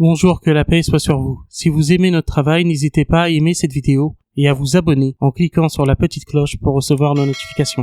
Bonjour, que la paix soit sur vous. Si vous aimez notre travail, n'hésitez pas à aimer cette vidéo et à vous abonner en cliquant sur la petite cloche pour recevoir nos notifications.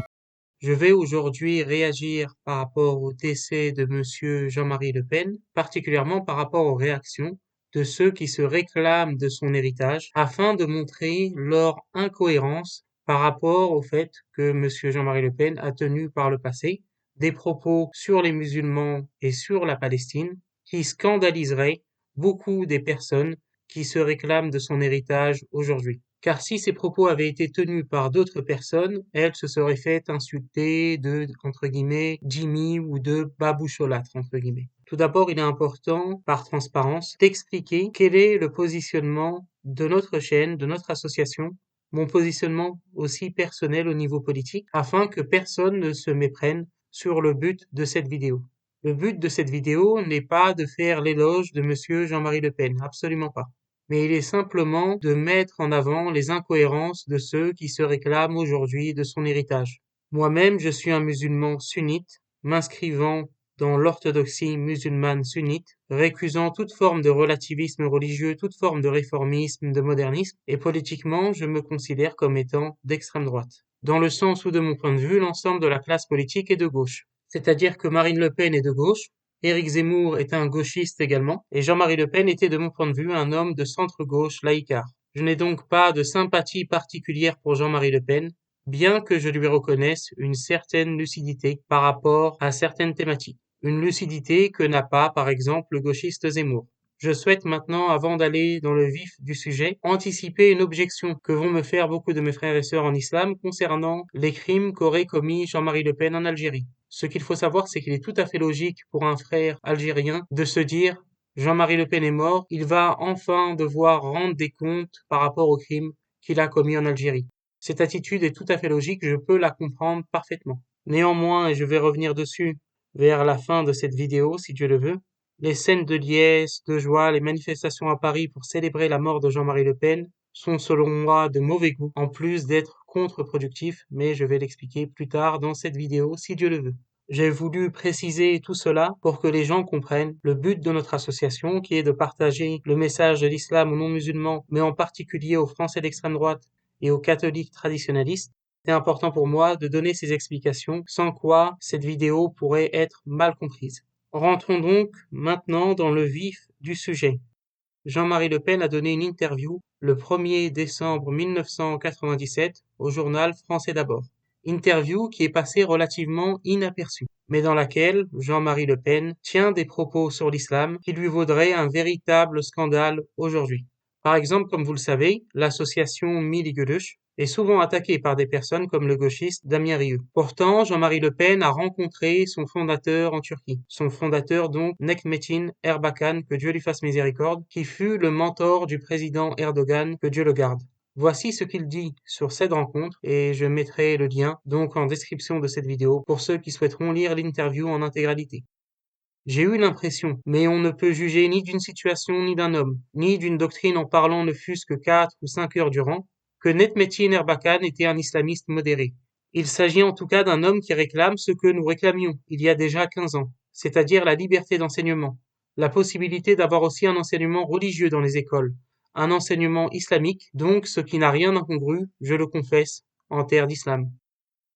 Je vais aujourd'hui réagir par rapport au décès de Monsieur Jean-Marie Le Pen, particulièrement par rapport aux réactions de ceux qui se réclament de son héritage, afin de montrer leur incohérence par rapport au fait que Monsieur Jean-Marie Le Pen a tenu par le passé des propos sur les musulmans et sur la Palestine qui scandaliseraient beaucoup des personnes qui se réclament de son héritage aujourd'hui. Car si ces propos avaient été tenus par d'autres personnes, elles se seraient fait insulter de, entre guillemets, Jimmy ou de baboucholâtre, entre guillemets. Tout d'abord, il est important, par transparence, d'expliquer quel est le positionnement de notre chaîne, de notre association, mon positionnement aussi personnel au niveau politique, afin que personne ne se méprenne sur le but de cette vidéo. Le but de cette vidéo n'est pas de faire l'éloge de Monsieur Jean-Marie Le Pen, absolument pas. Mais il est simplement de mettre en avant les incohérences de ceux qui se réclament aujourd'hui de son héritage. Moi-même, je suis un musulman sunnite, m'inscrivant dans l'orthodoxie musulmane sunnite, récusant toute forme de relativisme religieux, toute forme de réformisme, de modernisme, et politiquement, je me considère comme étant d'extrême droite. Dans le sens où, de mon point de vue, l'ensemble de la classe politique est de gauche. C'est-à-dire que Marine Le Pen est de gauche, Éric Zemmour est un gauchiste également, et Jean-Marie Le Pen était de mon point de vue un homme de centre-gauche laïcard. Je n'ai donc pas de sympathie particulière pour Jean-Marie Le Pen, bien que je lui reconnaisse une certaine lucidité par rapport à certaines thématiques. Une lucidité que n'a pas, par exemple, le gauchiste Zemmour. Je souhaite maintenant, avant d'aller dans le vif du sujet, anticiper une objection que vont me faire beaucoup de mes frères et sœurs en islam concernant les crimes qu'aurait commis Jean-Marie Le Pen en Algérie. Ce qu'il faut savoir, c'est qu'il est tout à fait logique pour un frère algérien de se dire Jean-Marie Le Pen est mort, il va enfin devoir rendre des comptes par rapport aux crimes qu'il a commis en Algérie. Cette attitude est tout à fait logique, je peux la comprendre parfaitement. Néanmoins, et je vais revenir dessus vers la fin de cette vidéo, si Dieu le veut, les scènes de liesse, de joie, les manifestations à Paris pour célébrer la mort de Jean-Marie Le Pen sont selon moi de mauvais goût, en plus d'être contre-productifs, mais je vais l'expliquer plus tard dans cette vidéo, si Dieu le veut. J'ai voulu préciser tout cela pour que les gens comprennent le but de notre association, qui est de partager le message de l'islam aux non-musulmans, mais en particulier aux Français d'extrême droite et aux catholiques traditionalistes. C'est important pour moi de donner ces explications, sans quoi cette vidéo pourrait être mal comprise. Rentrons donc maintenant dans le vif du sujet. Jean-Marie Le Pen a donné une interview le 1er décembre 1997 au journal Français d'abord. Interview qui est passée relativement inaperçue, mais dans laquelle Jean-Marie Le Pen tient des propos sur l'islam qui lui vaudraient un véritable scandale aujourd'hui. Par exemple, comme vous le savez, l'association Millî est souvent attaquée par des personnes comme le gauchiste Damien Rieu. Pourtant, Jean-Marie Le Pen a rencontré son fondateur en Turquie. Son fondateur donc, Necmettin Erbakan, que Dieu lui fasse miséricorde, qui fut le mentor du président Erdogan, que Dieu le garde. Voici ce qu'il dit sur cette rencontre et je mettrai le lien donc en description de cette vidéo pour ceux qui souhaiteront lire l'interview en intégralité. J'ai eu l'impression, mais on ne peut juger ni d'une situation ni d'un homme, ni d'une doctrine en parlant ne fût-ce que 4 ou 5 heures durant, que Necmettin Erbakan était un islamiste modéré. Il s'agit en tout cas d'un homme qui réclame ce que nous réclamions il y a déjà 15 ans, c'est-à-dire la liberté d'enseignement, la possibilité d'avoir aussi un enseignement religieux dans les écoles, un enseignement islamique, donc ce qui n'a rien d'incongru, je le confesse, en terre d'islam.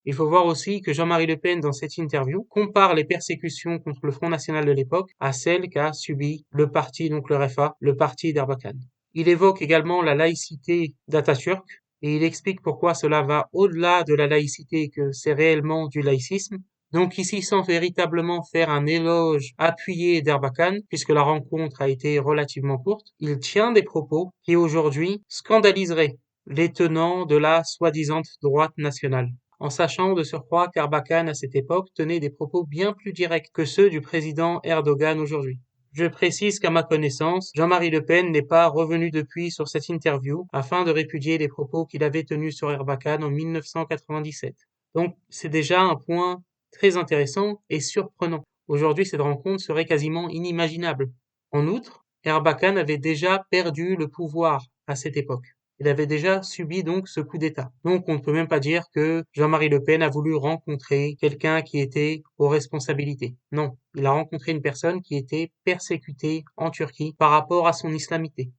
Il faut voir aussi que Jean-Marie Le Pen, dans cette interview, compare les persécutions contre le Front National de l'époque à celles qu'a subi le parti, donc le RFA, le parti d'Erbakan. Il évoque également la laïcité d'Atatürk et il explique pourquoi cela va au-delà de la laïcité et que c'est réellement du laïcisme. Donc ici, sans véritablement faire un éloge appuyé d'Erbakan, puisque la rencontre a été relativement courte, il tient des propos qui aujourd'hui scandaliseraient les tenants de la soi-disant droite nationale, en sachant de surcroît qu'Erbakan à cette époque tenait des propos bien plus directs que ceux du président Erdogan aujourd'hui. Je précise qu'à ma connaissance, Jean-Marie Le Pen n'est pas revenu depuis sur cette interview afin de répudier les propos qu'il avait tenus sur Erbakan en 1997. Donc c'est déjà un point très intéressant et surprenant. Aujourd'hui, cette rencontre serait quasiment inimaginable. En outre, Erbakan avait déjà perdu le pouvoir à cette époque. Il avait déjà subi donc ce coup d'État. Donc on ne peut même pas dire que Jean-Marie Le Pen a voulu rencontrer quelqu'un qui était aux responsabilités. Non, il a rencontré une personne qui était persécutée en Turquie par rapport à son islamité.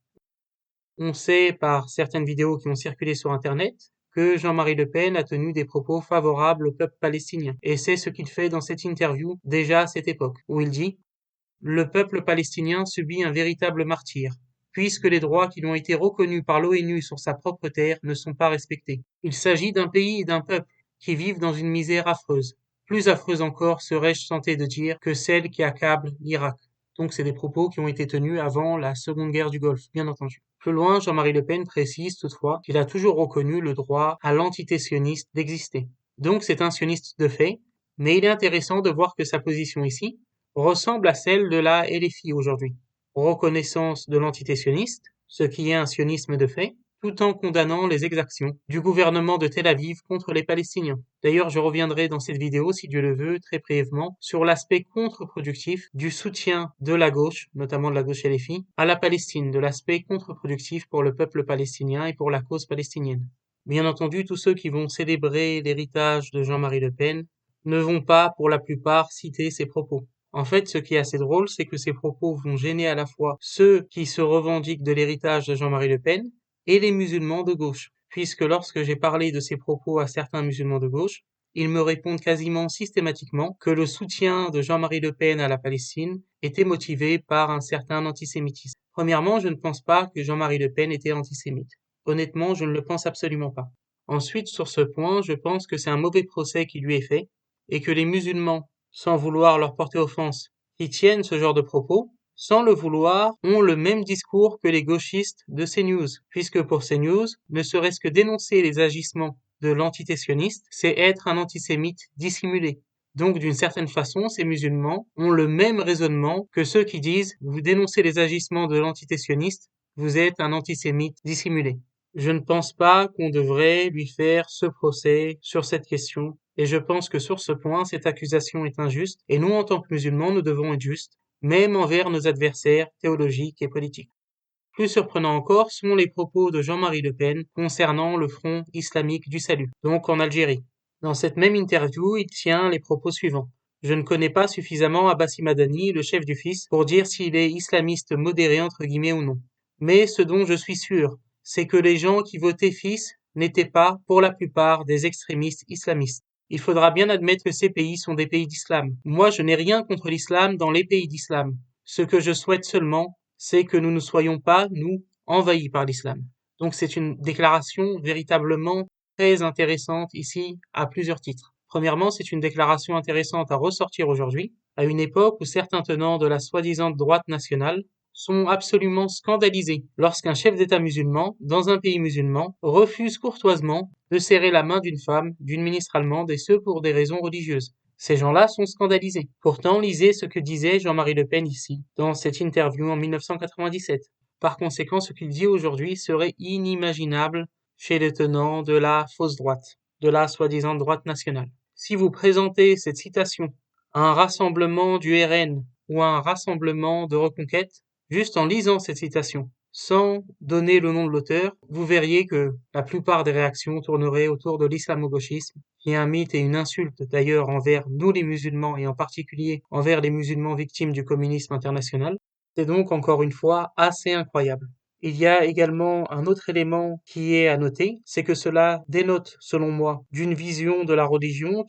On sait par certaines vidéos qui ont circulé sur Internet que Jean-Marie Le Pen a tenu des propos favorables au peuple palestinien. Et c'est ce qu'il fait dans cette interview déjà à cette époque, où il dit le peuple palestinien subit un véritable martyre, puisque les droits qui lui ont été reconnus par l'ONU sur sa propre terre ne sont pas respectés. Il s'agit d'un pays et d'un peuple qui vivent dans une misère affreuse. Plus affreuse encore, serais-je tenté de dire, que celle qui accable l'Irak. Donc c'est des propos qui ont été tenus avant la Seconde Guerre du Golfe, bien entendu. Plus loin, Jean-Marie Le Pen précise toutefois qu'il a toujours reconnu le droit à l'entité sioniste d'exister. Donc c'est un sioniste de fait, mais il est intéressant de voir que sa position ici ressemble à celle de la LFI aujourd'hui. Reconnaissance de l'entité sioniste, ce qui est un sionisme de fait, tout en condamnant les exactions du gouvernement de Tel Aviv contre les Palestiniens. D'ailleurs, je reviendrai dans cette vidéo, si Dieu le veut, très brièvement, sur l'aspect contre-productif du soutien de la gauche, notamment de la gauche LFI, à la Palestine, de l'aspect contre-productif pour le peuple palestinien et pour la cause palestinienne. Bien entendu, tous ceux qui vont célébrer l'héritage de Jean-Marie Le Pen ne vont pas, pour la plupart, citer ses propos. En fait, ce qui est assez drôle, c'est que ces propos vont gêner à la fois ceux qui se revendiquent de l'héritage de Jean-Marie Le Pen et les musulmans de gauche, puisque lorsque j'ai parlé de ces propos à certains musulmans de gauche, ils me répondent quasiment systématiquement que le soutien de Jean-Marie Le Pen à la Palestine était motivé par un certain antisémitisme. Premièrement, je ne pense pas que Jean-Marie Le Pen était antisémite. Honnêtement, je ne le pense absolument pas. Ensuite, sur ce point, je pense que c'est un mauvais procès qui lui est fait, et que les musulmans, sans vouloir leur porter offense, qui tiennent ce genre de propos, sans le vouloir, ont le même discours que les gauchistes de CNews, puisque pour CNews, ne serait-ce que dénoncer les agissements de l'entité sioniste, c'est être un antisémite dissimulé. Donc d'une certaine façon, ces musulmans ont le même raisonnement que ceux qui disent vous dénoncez les agissements de l'entité sioniste, vous êtes un antisémite dissimulé. Je ne pense pas qu'on devrait lui faire ce procès sur cette question, et je pense que sur ce point, cette accusation est injuste, et nous, en tant que musulmans, nous devons être justes, même envers nos adversaires théologiques et politiques. Plus surprenant encore sont les propos de Jean-Marie Le Pen concernant le Front islamique du salut, donc en Algérie. Dans cette même interview, il tient les propos suivants. Je ne connais pas suffisamment Abbassi Madani, le chef du FIS, pour dire s'il est islamiste modéré entre guillemets ou non. Mais ce dont je suis sûr, c'est que les gens qui votaient FIS n'étaient pas, pour la plupart, des extrémistes islamistes. Il faudra bien admettre que ces pays sont des pays d'islam. Moi, je n'ai rien contre l'islam dans les pays d'islam. Ce que je souhaite seulement, c'est que nous ne soyons pas, nous, envahis par l'islam. Donc c'est une déclaration véritablement très intéressante ici à plusieurs titres. Premièrement, c'est une déclaration intéressante à ressortir aujourd'hui, à une époque où certains tenants de la soi-disant droite nationale sont absolument scandalisés lorsqu'un chef d'État musulman, dans un pays musulman, refuse courtoisement de serrer la main d'une femme, d'une ministre allemande, et ce pour des raisons religieuses. Ces gens-là sont scandalisés. Pourtant, lisez ce que disait Jean-Marie Le Pen ici, dans cette interview en 1997. Par conséquent, ce qu'il dit aujourd'hui serait inimaginable chez les tenants de la fausse droite, de la soi-disant droite nationale. Si vous présentez cette citation à un rassemblement du RN ou à un rassemblement de Reconquête, juste en lisant cette citation, sans donner le nom de l'auteur, vous verriez que la plupart des réactions tourneraient autour de l'islamo-gauchisme, qui est un mythe et une insulte d'ailleurs envers nous les musulmans et en particulier envers les musulmans victimes du communisme international. C'est donc encore une fois assez incroyable. Il y a également un autre élément qui est à noter, c'est que cela dénote, selon moi, d'une vision de la religion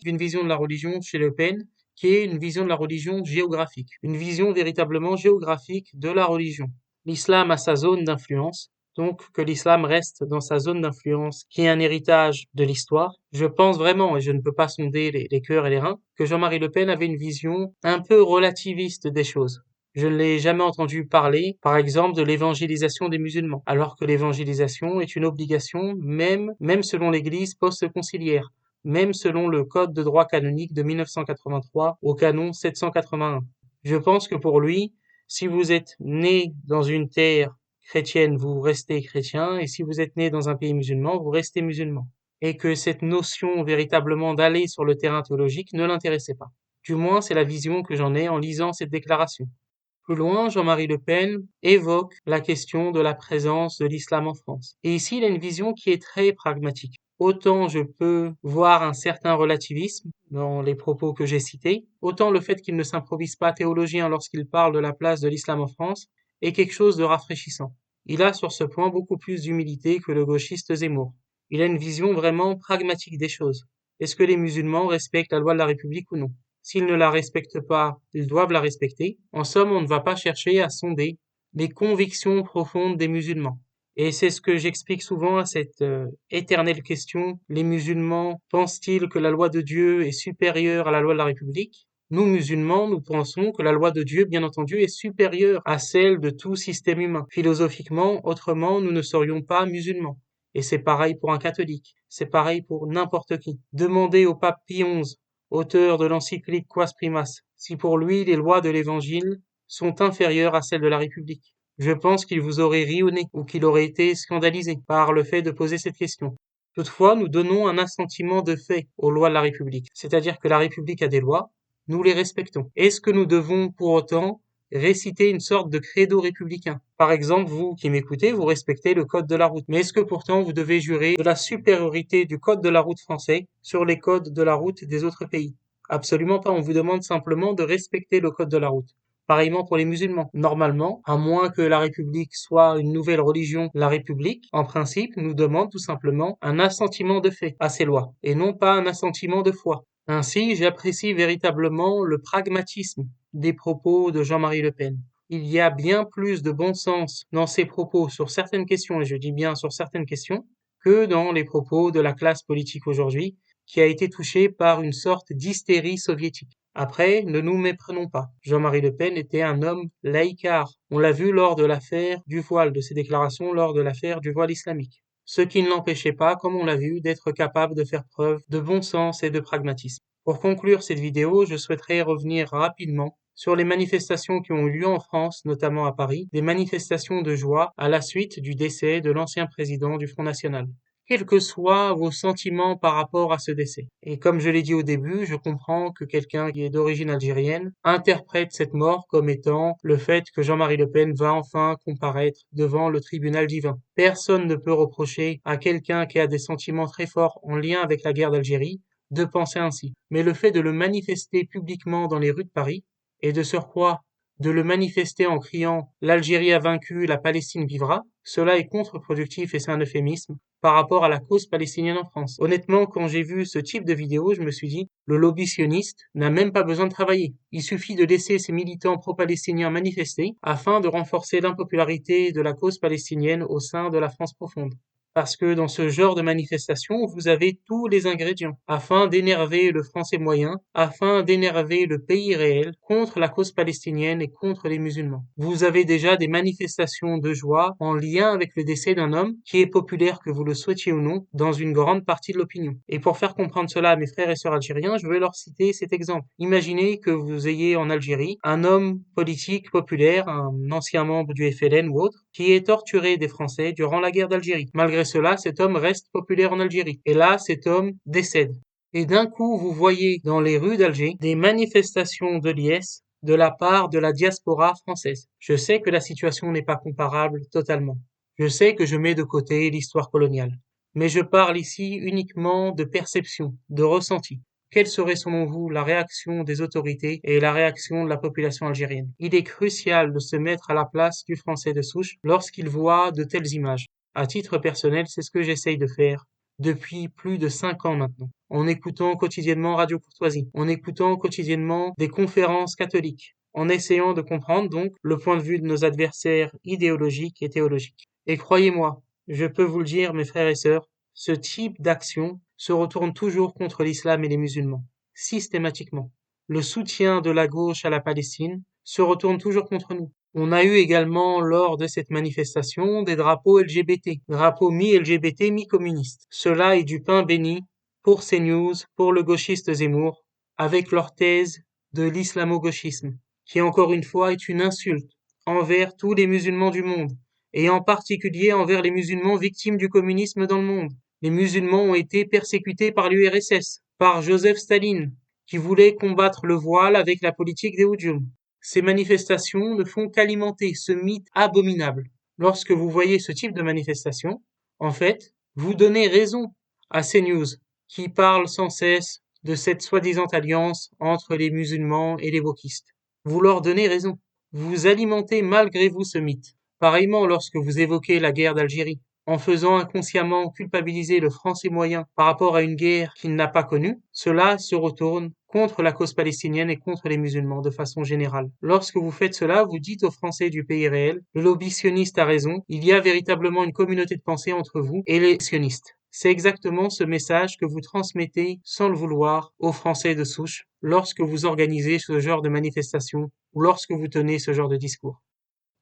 chez Le Pen, qui est une vision de la religion géographique, une vision véritablement géographique de la religion. L'islam a sa zone d'influence, donc que l'islam reste dans sa zone d'influence, qui est un héritage de l'histoire. Je pense vraiment, et je ne peux pas sonder les cœurs et les reins, que Jean-Marie Le Pen avait une vision un peu relativiste des choses. Je ne l'ai jamais entendu parler, par exemple, de l'évangélisation des musulmans, alors que l'évangélisation est une obligation même selon l'Église post-conciliaire, même selon le Code de droit canonique de 1983 au canon 781. Je pense que pour lui, si vous êtes né dans une terre chrétienne, vous restez chrétien, et si vous êtes né dans un pays musulman, vous restez musulman. Et que cette notion véritablement d'aller sur le terrain théologique ne l'intéressait pas. Du moins, c'est la vision que j'en ai en lisant cette déclaration. Plus loin, Jean-Marie Le Pen évoque la question de la présence de l'islam en France. Et ici, il a une vision qui est très pragmatique. Autant je peux voir un certain relativisme dans les propos que j'ai cités, autant le fait qu'il ne s'improvise pas théologien lorsqu'il parle de la place de l'islam en France est quelque chose de rafraîchissant. Il a sur ce point beaucoup plus d'humilité que le gauchiste Zemmour. Il a une vision vraiment pragmatique des choses. Est-ce que les musulmans respectent la loi de la République ou non? S'ils ne la respectent pas, ils doivent la respecter. En somme, on ne va pas chercher à sonder les convictions profondes des musulmans. Et c'est ce que j'explique souvent à cette éternelle question. Les musulmans pensent-ils que la loi de Dieu est supérieure à la loi de la République? Nous, musulmans, nous pensons que la loi de Dieu, bien entendu, est supérieure à celle de tout système humain. Philosophiquement, autrement, nous ne serions pas musulmans. Et c'est pareil pour un catholique. C'est pareil pour n'importe qui. Demandez au pape Pie XI, auteur de l'encyclique Quas Primas, si pour lui les lois de l'Évangile sont inférieures à celles de la République. Je pense qu'il vous aurait ri au nez, ou qu'il aurait été scandalisé par le fait de poser cette question. Toutefois, nous donnons un assentiment de fait aux lois de la République, c'est-à-dire que la République a des lois, nous les respectons. Est-ce que nous devons pour autant réciter une sorte de credo républicain? Par exemple, vous qui m'écoutez, vous respectez le code de la route. Mais est-ce que pourtant vous devez jurer de la supériorité du code de la route français sur les codes de la route des autres pays? Absolument pas. On vous demande simplement de respecter le code de la route. Pareillement pour les musulmans. Normalement, à moins que la République soit une nouvelle religion, la République, en principe, nous demande tout simplement un assentiment de fait à ces lois, et non pas un assentiment de foi. Ainsi, j'apprécie véritablement le pragmatisme des propos de Jean-Marie Le Pen. Il y a bien plus de bon sens dans ses propos sur certaines questions, et je dis bien sur certaines questions, que dans les propos de la classe politique aujourd'hui, qui a été touchée par une sorte d'hystérie soviétique. Après, ne nous méprenons pas. Jean-Marie Le Pen était un homme laïcard. On l'a vu lors de l'affaire du voile, de ses déclarations lors de l'affaire du voile islamique. Ce qui ne l'empêchait pas, comme on l'a vu, d'être capable de faire preuve de bon sens et de pragmatisme. Pour conclure cette vidéo, je souhaiterais revenir rapidement sur les manifestations qui ont eu lieu en France, notamment à Paris, des manifestations de joie à la suite du décès de l'ancien président du Front National. Quels que soient vos sentiments par rapport à ce décès. Et comme je l'ai dit au début, je comprends que quelqu'un qui est d'origine algérienne interprète cette mort comme étant le fait que Jean-Marie Le Pen va enfin comparaître devant le tribunal divin. Personne ne peut reprocher à quelqu'un qui a des sentiments très forts en lien avec la guerre d'Algérie de penser ainsi. Mais le fait de le manifester publiquement dans les rues de Paris, et de surcroît de le manifester en criant « l'Algérie a vaincu, la Palestine vivra », cela est contre-productif et c'est un euphémisme par rapport à la cause palestinienne en France. Honnêtement, quand j'ai vu ce type de vidéo, je me suis dit, le lobby sioniste n'a même pas besoin de travailler. Il suffit de laisser ses militants pro-palestiniens manifester afin de renforcer l'impopularité de la cause palestinienne au sein de la France profonde. Parce que dans ce genre de manifestation, vous avez tous les ingrédients afin d'énerver le français moyen, afin d'énerver le pays réel contre la cause palestinienne et contre les musulmans. Vous avez déjà des manifestations de joie en lien avec le décès d'un homme qui est populaire, que vous le souhaitiez ou non, dans une grande partie de l'opinion. Et pour faire comprendre cela à mes frères et sœurs algériens, je vais leur citer cet exemple. Imaginez que vous ayez en Algérie un homme politique populaire, un ancien membre du FLN ou autre, qui est torturé des Français durant la guerre d'Algérie. Malgré cela, cet homme reste populaire en Algérie. Et là, cet homme décède. Et d'un coup, vous voyez dans les rues d'Alger des manifestations de liesse de la part de la diaspora française. Je sais que la situation n'est pas comparable totalement. Je sais que je mets de côté l'histoire coloniale. Mais je parle ici uniquement de perception, de ressenti. Quelle serait selon vous la réaction des autorités et la réaction de la population algérienne? Il est crucial de se mettre à la place du Français de souche lorsqu'il voit de telles images. À titre personnel, c'est ce que j'essaye de faire depuis plus de 5 ans maintenant, en écoutant quotidiennement Radio Courtoisie, en écoutant quotidiennement des conférences catholiques, en essayant de comprendre donc le point de vue de nos adversaires idéologiques et théologiques. Et croyez-moi, je peux vous le dire, mes frères et sœurs, ce type d'action se retourne toujours contre l'islam et les musulmans, systématiquement. Le soutien de la gauche à la Palestine se retourne toujours contre nous. On a eu également, lors de cette manifestation, des drapeaux LGBT, drapeaux mi-LGBT, mi-communistes. Cela est du pain béni pour CNews, pour le gauchiste Zemmour, avec leur thèse de l'islamo-gauchisme, qui encore une fois est une insulte envers tous les musulmans du monde, et en particulier envers les musulmans victimes du communisme dans le monde. Les musulmans ont été persécutés par l'URSS, par Joseph Staline, qui voulait combattre le voile avec la politique des Houjoum. Ces manifestations ne font qu'alimenter ce mythe abominable. Lorsque vous voyez ce type de manifestation, en fait, vous donnez raison à ces news qui parlent sans cesse de cette soi-disant alliance entre les musulmans et les wokistes. Vous leur donnez raison. Vous alimentez malgré vous ce mythe. Pareillement, lorsque vous évoquez la guerre d'Algérie, en faisant inconsciemment culpabiliser le Français moyen par rapport à une guerre qu'il n'a pas connue, cela se retourne contre la cause palestinienne et contre les musulmans de façon générale. Lorsque vous faites cela, vous dites aux Français du pays réel, le lobby sioniste a raison, il y a véritablement une communauté de pensée entre vous et les sionistes. C'est exactement ce message que vous transmettez sans le vouloir aux Français de souche lorsque vous organisez ce genre de manifestation ou lorsque vous tenez ce genre de discours.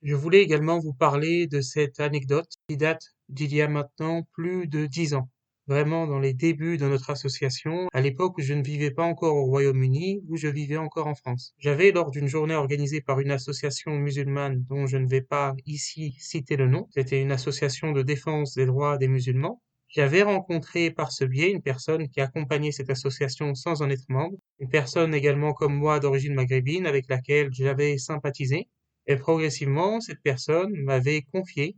Je voulais également vous parler de cette anecdote qui date d'il y a maintenant plus de 10 ans. Vraiment dans les débuts de notre association, à l'époque où je ne vivais pas encore au Royaume-Uni, où je vivais encore en France. J'avais, lors d'une journée organisée par une association musulmane dont je ne vais pas ici citer le nom, c'était une association de défense des droits des musulmans, j'avais rencontré par ce biais une personne qui accompagnait cette association sans en être membre, une personne également comme moi d'origine maghrébine avec laquelle j'avais sympathisé. Et progressivement, cette personne m'avait confié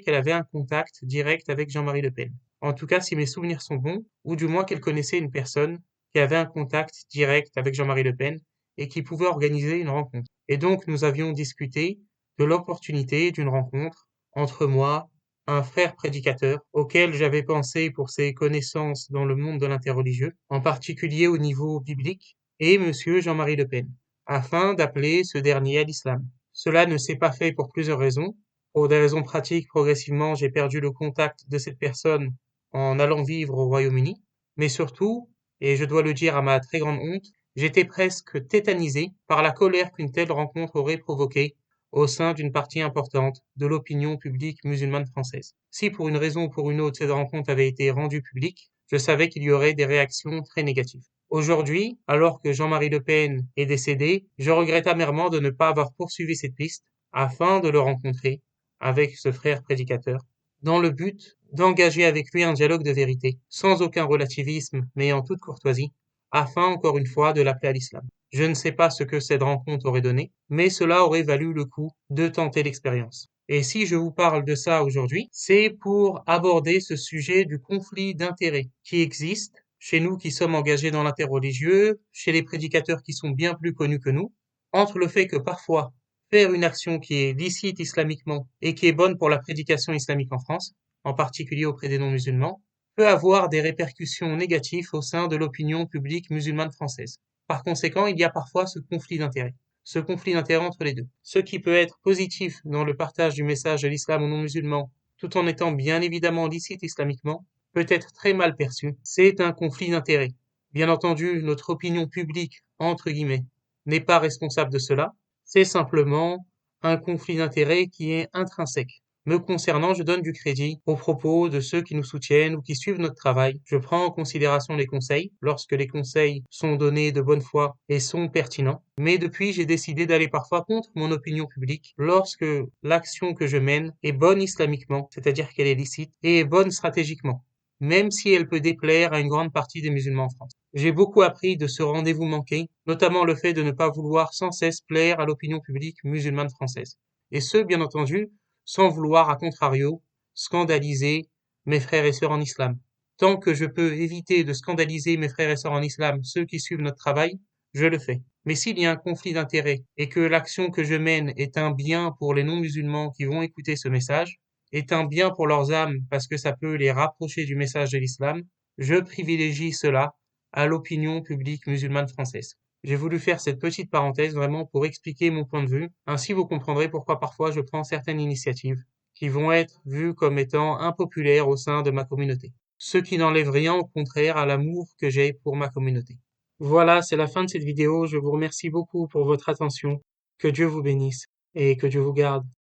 qu'elle avait un contact direct avec Jean-Marie Le Pen. En tout cas, si mes souvenirs sont bons, ou du moins qu'elle connaissait une personne qui avait un contact direct avec Jean-Marie Le Pen et qui pouvait organiser une rencontre. Et donc, nous avions discuté de l'opportunité d'une rencontre entre moi, un frère prédicateur, auquel j'avais pensé pour ses connaissances dans le monde de l'interreligieux, en particulier au niveau biblique, et monsieur Jean-Marie Le Pen, afin d'appeler ce dernier à l'islam. Cela ne s'est pas fait pour plusieurs raisons. Pour des raisons pratiques, progressivement, j'ai perdu le contact de cette personne en allant vivre au Royaume-Uni. Mais surtout, et je dois le dire à ma très grande honte, j'étais presque tétanisé par la colère qu'une telle rencontre aurait provoquée au sein d'une partie importante de l'opinion publique musulmane française. Si pour une raison ou pour une autre cette rencontre avait été rendue publique, je savais qu'il y aurait des réactions très négatives. Aujourd'hui, alors que Jean-Marie Le Pen est décédé, je regrette amèrement de ne pas avoir poursuivi cette piste afin de le rencontrer avec ce frère prédicateur, dans le but d'engager avec lui un dialogue de vérité, sans aucun relativisme, mais en toute courtoisie, afin encore une fois de l'appeler à l'islam. Je ne sais pas ce que cette rencontre aurait donné, mais cela aurait valu le coup de tenter l'expérience. Et si je vous parle de ça aujourd'hui, c'est pour aborder ce sujet du conflit d'intérêts qui existe chez nous qui sommes engagés dans l'interreligieux, chez les prédicateurs qui sont bien plus connus que nous, entre le fait que parfois faire une action qui est licite islamiquement et qui est bonne pour la prédication islamique en France, en particulier auprès des non-musulmans, peut avoir des répercussions négatives au sein de l'opinion publique musulmane française. Par conséquent, il y a parfois ce conflit d'intérêts entre les deux. Ce qui peut être positif dans le partage du message de l'islam aux non-musulmans, tout en étant bien évidemment licite islamiquement, peut être très mal perçu. C'est un conflit d'intérêts. Bien entendu, notre opinion publique, entre guillemets, n'est pas responsable de cela. C'est simplement un conflit d'intérêts qui est intrinsèque. Me concernant, je donne du crédit aux propos de ceux qui nous soutiennent ou qui suivent notre travail. Je prends en considération les conseils, lorsque les conseils sont donnés de bonne foi et sont pertinents. Mais depuis, j'ai décidé d'aller parfois contre mon opinion publique lorsque l'action que je mène est bonne islamiquement, c'est-à-dire qu'elle est licite, et est bonne stratégiquement, même si elle peut déplaire à une grande partie des musulmans en France. J'ai beaucoup appris de ce rendez-vous manqué, notamment le fait de ne pas vouloir sans cesse plaire à l'opinion publique musulmane française. Et ce, bien entendu, sans vouloir, à contrario, scandaliser mes frères et sœurs en islam. Tant que je peux éviter de scandaliser mes frères et sœurs en islam, ceux qui suivent notre travail, je le fais. Mais s'il y a un conflit d'intérêts et que l'action que je mène est un bien pour les non-musulmans qui vont écouter ce message, est un bien pour leurs âmes parce que ça peut les rapprocher du message de l'islam, je privilégie cela à l'opinion publique musulmane française. J'ai voulu faire cette petite parenthèse vraiment pour expliquer mon point de vue, ainsi vous comprendrez pourquoi parfois je prends certaines initiatives qui vont être vues comme étant impopulaires au sein de ma communauté. Ce qui n'enlève rien au contraire à l'amour que j'ai pour ma communauté. Voilà, c'est la fin de cette vidéo. Je vous remercie beaucoup pour votre attention. Que Dieu vous bénisse et que Dieu vous garde.